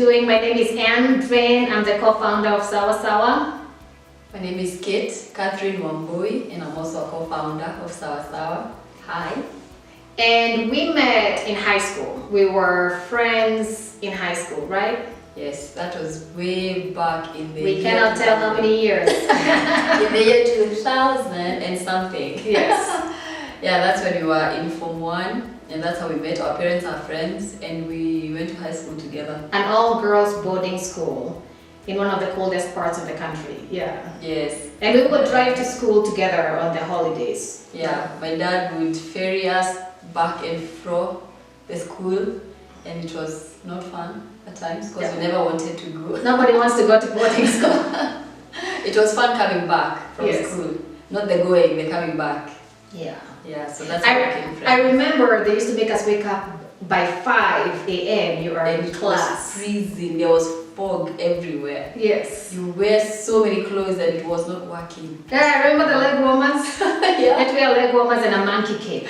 doing? My name is Anne. I'm the co-founder of SAWA SAWA. My name is Catherine Wambui, and I'm also a co-founder of SAWA SAWA. Hi. And we met in high school. We were friends in high school, right? Yes, that was way back in the We cannot tell how many years. in the year 2000 and something. Yes. Yeah, that's when we were in Form 1, and that's how we met. Our parents are friends, and we went to high school together. An all-girls boarding school in one of the coldest parts of the country. Yeah. Yes. And we would drive to school together on the holidays. Yeah, my dad would ferry us back and fro the school, and it was not fun at times because we never wanted to go. Nobody wants to go to boarding school. It was fun coming back from school, not the going, the coming back. Yeah. Yeah, so that's where I came from. I remember they used to make us wake up by 5 a.m. You are in class. It was freezing, there was fog everywhere. Yes. You wear so many clothes and it was not working. Yeah, I remember the leg warmers. Yeah. Let's wear leg warmers and a monkey cape.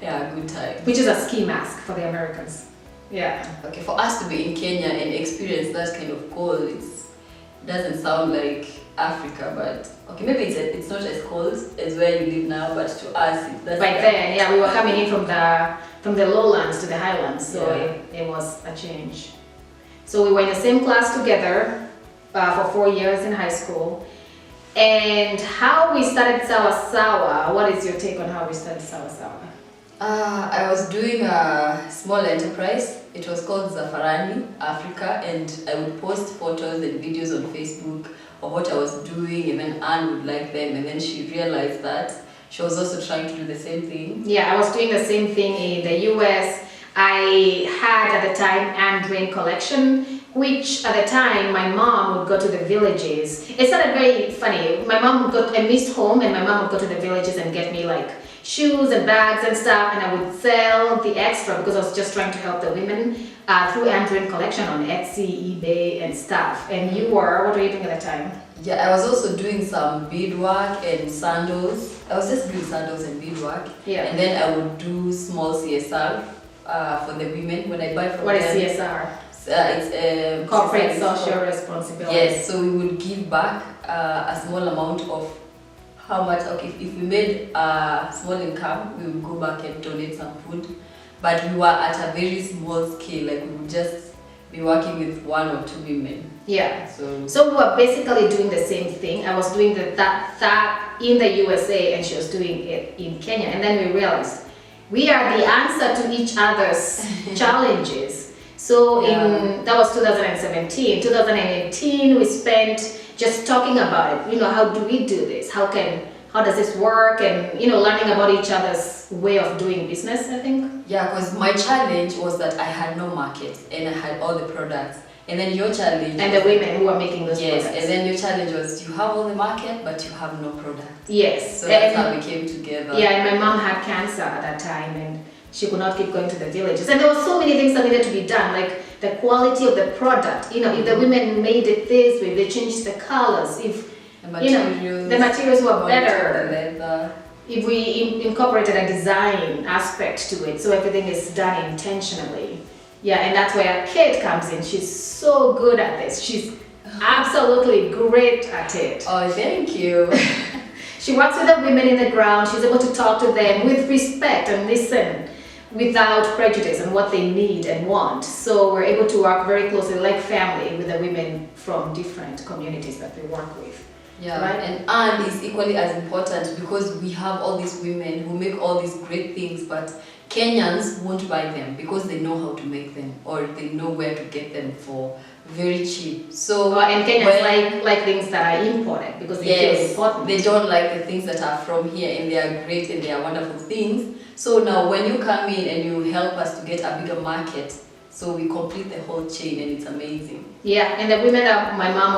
Yeah, good time. Which is a ski mask for the Americans. Yeah. Okay, for us to be in Kenya and experience that kind of cold, it doesn't sound like Africa, but okay, maybe it's not as cold as where you live now, but to us, that's back then, yeah, we were coming in from the lowlands to the highlands, so it was a change. So we were in the same class together for 4 years in high school. And how we started SAWA SAWA, what is your take on how we started SAWA SAWA? I was doing a small enterprise. It was called Zafarani Africa, and I would post photos and videos on Facebook of what I was doing, and then Anne would like them, and then she realized that she was also trying to do the same thing. Yeah, I was doing the same thing in the US. I had at the time Anne collection, which at the time my mom would go to the villages. It started very funny. My mom would go, I missed home, and my mom would go to the villages and get me like shoes and bags and stuff, and I would sell the extra because I was just trying to help the women through Android collection on Etsy, eBay and stuff. And you were, what were you doing at the time? Yeah, I was also doing some beadwork and sandals. I was just doing sandals and beadwork. Yeah. And then I would do small CSR for the women when I buy from them. What is CSR? It's corporate social responsibility. Yes, so we would give back a small amount of how much, okay, if we made a small income, we would go back and donate some food. But we were at a very small scale, like we would just be working with 1 or 2 women. Yeah. So we were basically doing the same thing. I was doing that in the USA, and she was doing it in Kenya. And then we realized we are the answer to each other's challenges. So that was 2017. 2018, we spent just talking about it. You know, how do we do this? How does this work? And learning about each other's way of doing business, I think. Yeah, because my challenge was that I had no market and I had all the products. And then your challenge... And the women who are making those products. Yes, and then your challenge was you have all the market, but you have no product. Yes. So that's how we came together. Yeah, and my mom had cancer at that time, and she could not keep going to the villages. And there were so many things that needed to be done, like the quality of the product. If the women made it this way, they changed the colors, if the materials were better, the leather. if we incorporated a design aspect to it, so everything is done intentionally. Yeah, and that's where Kate comes in. She's so good at this. She's absolutely great at it. Oh, thank you. She works with the women in the ground. She's able to talk to them with respect and listen without prejudice on what they need and want. So we're able to work very closely like family with the women from different communities that we work with. Yeah, right? And Anne is equally as important because we have all these women who make all these great things, but Kenyans won't buy them because they know how to make them, or they know where to get them for very cheap. So and Kenyans like things that are imported because they feel important. They don't like the things that are from here, and they are great and they are wonderful things. So now when you come in and you help us to get a bigger market, so we complete the whole chain, and it's amazing. Yeah, and the women that my mom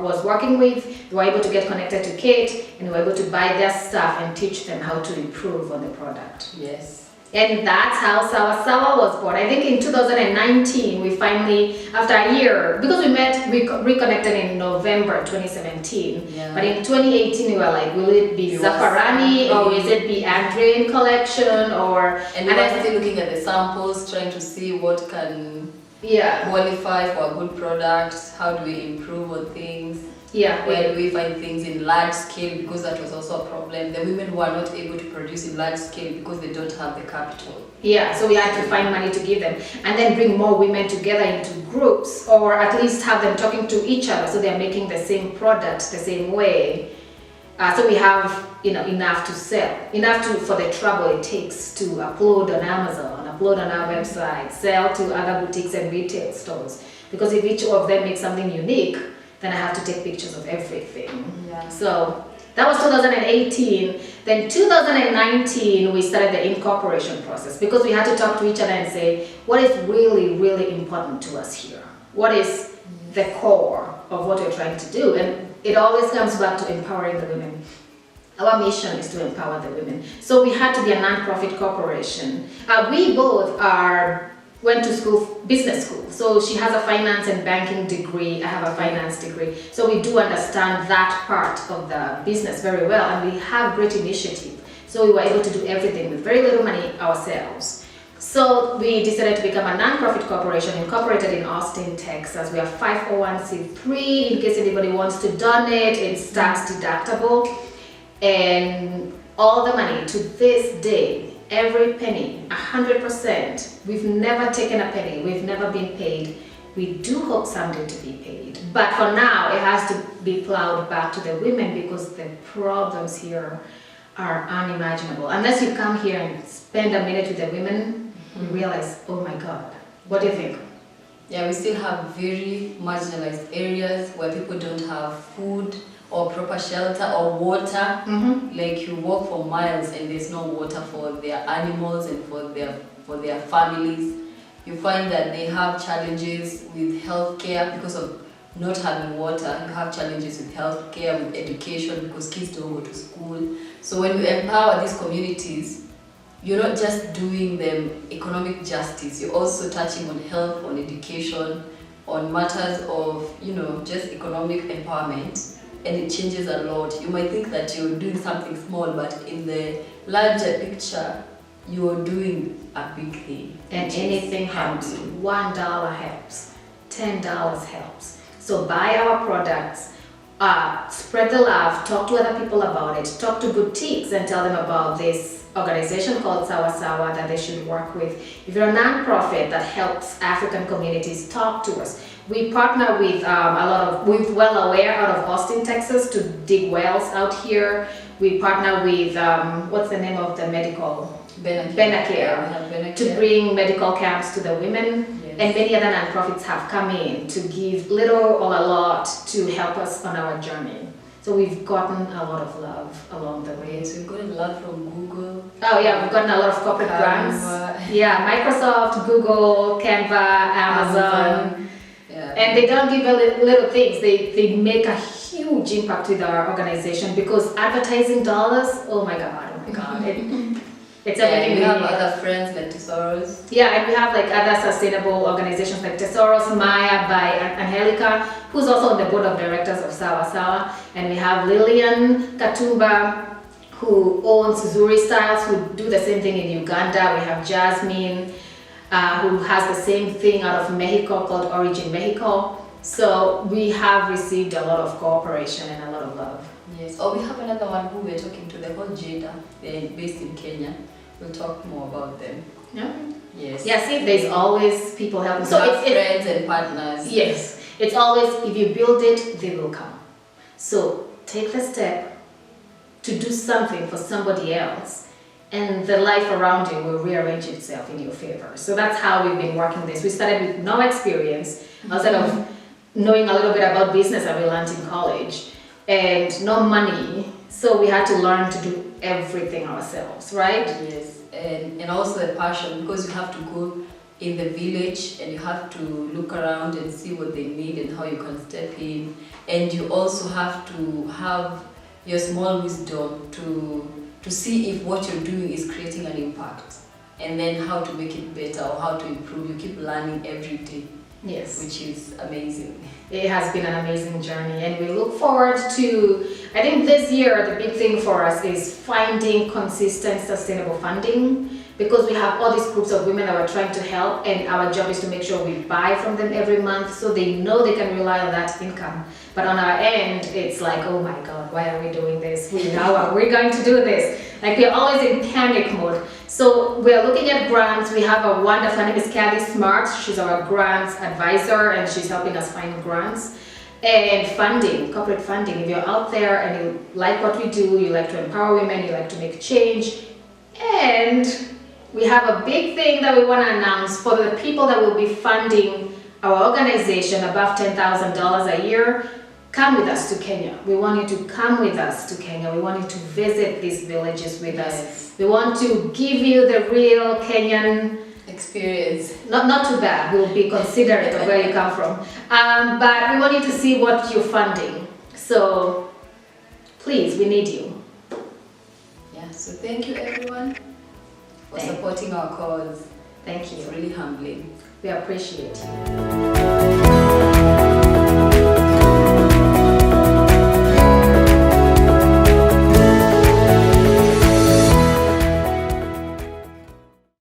was working with, they were able to get connected to Kate, and we were able to buy their stuff and teach them how to improve on the product. Yes. And that's how SAWA SAWA was born. I think in 2019, we finally, after a year, because we reconnected in November 2017. Yeah. But in 2018, we were like, will it be Zafarani or will it be Andrean collection? And we were still looking at the samples, trying to see what can Yeah. qualify for a good product? How do we improve on things? Yeah. Where do we find things in large scale? Because that was also a problem. The women who are not able to produce in large scale because they don't have the capital. Yeah, so we had to find money to give them and then bring more women together into groups, or at least have them talking to each other so they're making the same product the same way. So we have, you know, enough to sell, enough to for the trouble it takes to upload on Amazon, upload on our website, sell to other boutiques and retail stores. Because if each of them makes something unique, then I have to take pictures of everything. Yeah. So that was 2018. Then 2019, we started the incorporation process because we had to talk to each other and say, what is really, really important to us here? What is the core of what we're trying to do? And it always comes back to empowering the women. Our mission is to empower the women. So we had to be a non-profit corporation. We both went to school, business school. So she has a finance and banking degree, I have a finance degree. So we do understand that part of the business very well, and we have great initiative. So we were able to do everything with very little money ourselves. So we decided to become a non-profit corporation incorporated in Austin, Texas. We are 501c3 in case anybody wants to donate. It's tax deductible. And all the money to this day, every penny, 100%. We've never taken a penny. We've never been paid. We do hope someday to be paid. But for now, it has to be plowed back to the women because the problems here are unimaginable. Unless you come here and spend a minute with the women, you realize, oh my God, what do you think? Yeah, we still have very marginalized areas where people don't have food or proper shelter or water. Like you walk for miles and there's no water for their animals and for their families. You find that they have challenges with healthcare because of not having water. You have challenges with healthcare, with education because kids don't go to school. So when you empower these communities, you're not just doing them economic justice, you're also touching on health, on education, on matters of, you know, just economic empowerment, and it changes a lot. You might think that you're doing something small, but in the larger picture, you're doing a big thing. And anything helps. $1 helps, $10 helps. So buy our products, spread the love, talk to other people about it, talk to boutiques and tell them about this organization called SAWA SAWA that they should work with. If you're a non-profit that helps African communities, talk to us. We partner with with Well Aware out of Austin, Texas to dig wells out here. We partner with, what's the name of the medical? Benacare. To bring medical camps to the women. Yes. And many other non-profits have come in to give little or a lot to help us on our journey. So we've gotten a lot of love along the way. So we've gotten a lot from Google. Oh yeah, we've gotten a lot of corporate grants. Yeah, Microsoft, Google, Canva, Amazon. Yeah. And they don't give little things. They make a huge impact with our organization because advertising dollars, oh my God. It's everything. We have other friends like Tesoros. Yeah, and we have like other sustainable organizations like Tesoros, Maya by Angelica, who's also on the board of directors of SAWA SAWA. And we have Lillian Katumba, who owns Zuri Styles, who do the same thing in Uganda. We have Jasmine, who has the same thing out of Mexico called Origin Mexico. So we have received a lot of cooperation and a lot of love. Yes. Oh, we have another one who we're talking to, the whole Jada. They're based in Kenya. We'll talk more about them. Yeah. Yes. Yeah, see, there's always people helping. So it's friends and partners. Yes. It's always, if you build it, they will come. So take the step to do something for somebody else, and the life around you will rearrange itself in your favor. So that's how we've been working this. We started with no experience, outside of knowing a little bit about business that we learned in college, and no money. So we had to learn to do everything ourselves, right? Yes, and also a passion, because you have to go in the village and you have to look around and see what they need and how you can step in. And you also have to have your small wisdom to see if what you're doing is creating an impact, and then how to make it better or how to improve. You keep learning every day. Yes. Which is amazing. It has been an amazing journey, and we look forward to, I think this year the big thing for us is finding consistent, sustainable funding because we have all these groups of women that we're trying to help, and our job is to make sure we buy from them every month so they know they can rely on that income. But on our end, it's like, oh my God, why are we doing this? How are we going to do this? Like, we're always in panic mode. So we're looking at grants. We have a wonderful, her name is Kelly Smart. She's our grants advisor, and she's helping us find grants. And funding, corporate funding. If you're out there and you like what we do, you like to empower women, you like to make change, and we have a big thing that we want to announce for the people that will be funding our organization above $10,000 a year. Come with us to Kenya. We want you to come with us to Kenya. We want you to visit these villages with us. We want to give you the real Kenyan experience. Not too bad. We'll be considerate of where you come from. But we want you to see what you're funding. So please, we need you. Yeah, so thank you everyone for supporting our cause. Thank you. It's really humbling. We appreciate you.